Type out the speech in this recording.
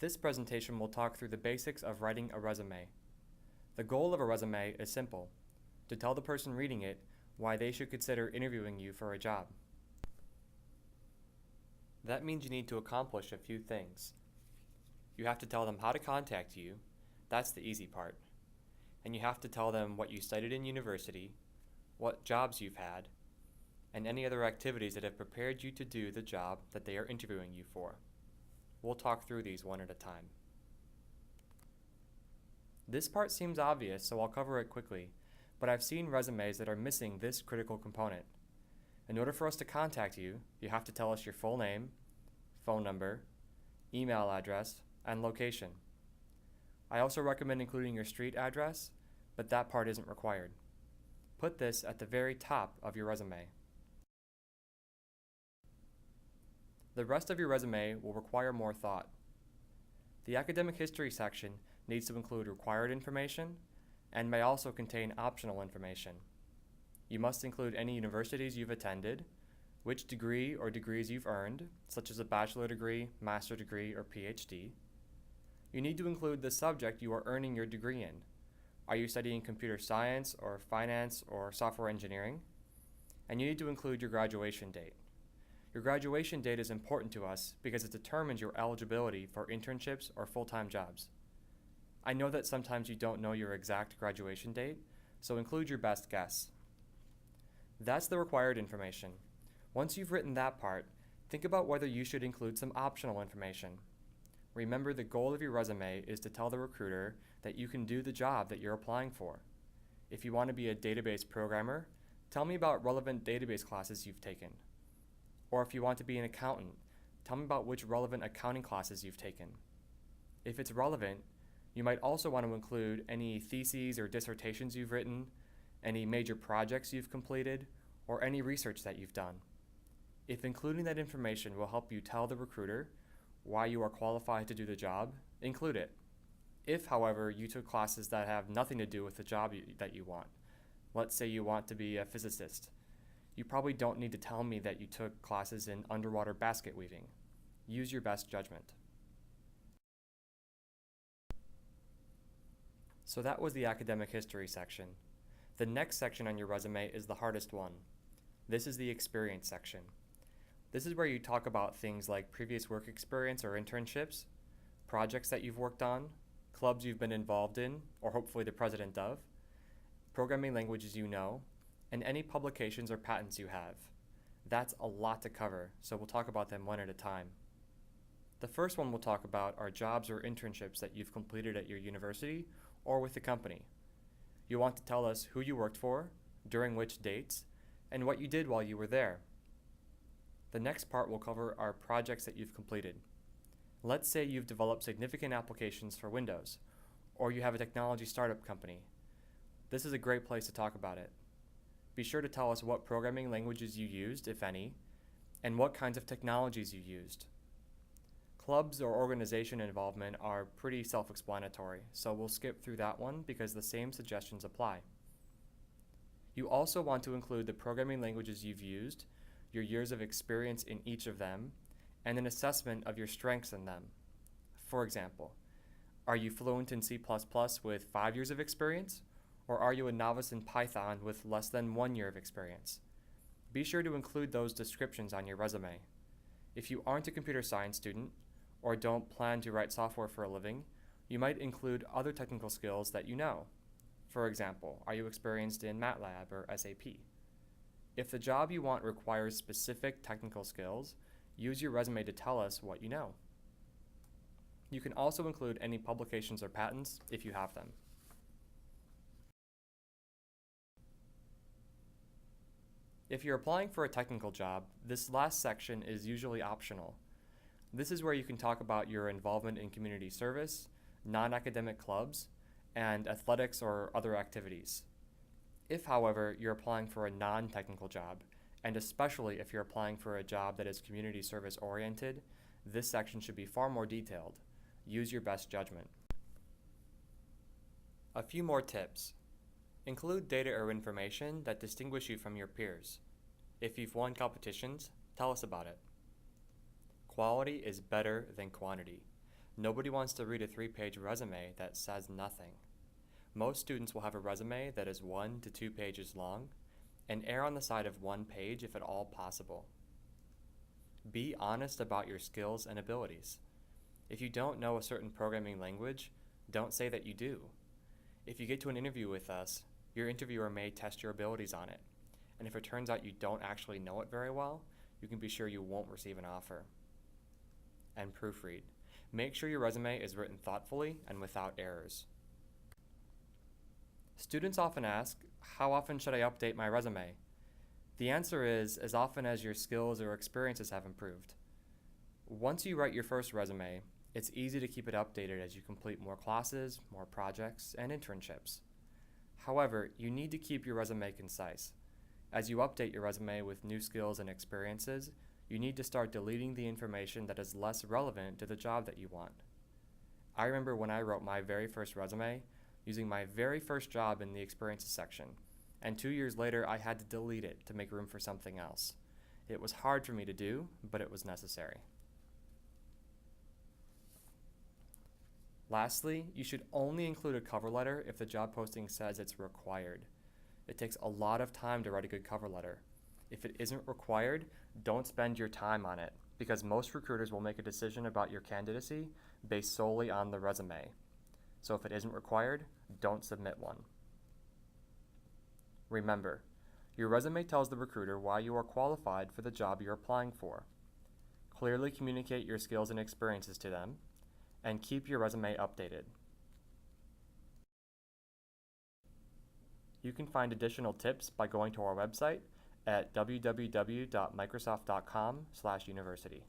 This presentation will talk through the basics of writing a resume. The goal of a resume is simple: to tell the person reading it why they should consider interviewing you for a job. That means you need to accomplish a few things. You have to tell them how to contact you. That's the easy part. And you have to tell them what you studied in university, what jobs you've had, and any other activities that have prepared you to do the job that they are interviewing you for. We'll talk through these one at a time. This part seems obvious, so I'll cover it quickly, but I've seen resumes that are missing this critical component. In order for us to contact you, you have to tell us your full name, phone number, email address, and location. I also recommend including your street address, but that part isn't required. Put this at the very top of your resume. The rest of your resume will require more thought. The academic history section needs to include required information and may also contain optional information. You must include any universities you've attended, which degree or degrees you've earned, such as a bachelor degree, master's degree, or PhD. You need to include the subject you are earning your degree in. Are you studying computer science or finance or software engineering? And you need to include your graduation date. Your graduation date is important to us because it determines your eligibility for internships or full-time jobs. I know that sometimes you don't know your exact graduation date, so include your best guess. That's the required information. Once you've written that part, think about whether you should include some optional information. Remember, the goal of your resume is to tell the recruiter that you can do the job that you're applying for. If you want to be a database programmer, tell me about relevant database classes you've taken. Or if you want to be an accountant, tell me about which relevant accounting classes you've taken. If it's relevant, you might also want to include any theses or dissertations you've written, any major projects you've completed, or any research that you've done. If including that information will help you tell the recruiter why you are qualified to do the job, include it. If, however, you took classes that have nothing to do with the job that you want, let's say you want to be a physicist, you probably don't need to tell me that you took classes in underwater basket weaving. Use your best judgment. So that was the academic history section. The next section on your resume is the hardest one. This is the experience section. This is where you talk about things like previous work experience or internships, projects that you've worked on, clubs you've been involved in, or hopefully the president of, programming languages you know, and any publications or patents you have. That's a lot to cover, so we'll talk about them one at a time. The first one we'll talk about are jobs or internships that you've completed at your university or with the company. You want to tell us who you worked for, during which dates, and what you did while you were there. The next part will cover our projects that you've completed. Let's say you've developed significant applications for Windows, or you have a technology startup company. This is a great place to talk about it. Be sure to tell us what programming languages you used, if any, and what kinds of technologies you used. Clubs or organization involvement are pretty self-explanatory, so we'll skip through that one because the same suggestions apply. You also want to include the programming languages you've used, your years of experience in each of them, and an assessment of your strengths in them. For example, are you fluent in C++ with 5 years of experience? Or are you a novice in Python with less than 1 year of experience? Be sure to include those descriptions on your resume. If you aren't a computer science student, or don't plan to write software for a living, you might include other technical skills that you know. For example, are you experienced in MATLAB or SAP? If the job you want requires specific technical skills, use your resume to tell us what you know. You can also include any publications or patents if you have them. If you're applying for a technical job, this last section is usually optional. This is where you can talk about your involvement in community service, non-academic clubs, and athletics or other activities. If, however, you're applying for a non-technical job, and especially if you're applying for a job that is community service oriented, this section should be far more detailed. Use your best judgment. A few more tips. Include data or information that distinguish you from your peers. If you've won competitions, tell us about it. Quality is better than quantity. Nobody wants to read a 3-page resume that says nothing. Most students will have a resume that is 1 to 2 pages long, and err on the side of 1 page if at all possible. Be honest about your skills and abilities. If you don't know a certain programming language, don't say that you do. If you get to an interview with us, your interviewer may test your abilities on it, and if it turns out you don't actually know it very well, you can be sure you won't receive an offer. And proofread. Make sure your resume is written thoughtfully and without errors. Students often ask, how often should I update my resume? The answer is as often as your skills or experiences have improved. Once you write your first resume, it's easy to keep it updated as you complete more classes, more projects, and internships. However, you need to keep your resume concise. As you update your resume with new skills and experiences, you need to start deleting the information that is less relevant to the job that you want. I remember when I wrote my very first resume, using my very first job in the experiences section, and 2 years later I had to delete it to make room for something else. It was hard for me to do, but it was necessary. Lastly, you should only include a cover letter if the job posting says it's required. It takes a lot of time to write a good cover letter. If it isn't required, don't spend your time on it, because most recruiters will make a decision about your candidacy based solely on the resume. So if it isn't required, don't submit one. Remember, your resume tells the recruiter why you are qualified for the job you're applying for. Clearly communicate your skills and experiences to them, and keep your resume updated. You can find additional tips by going to our website at www.microsoft.com/university.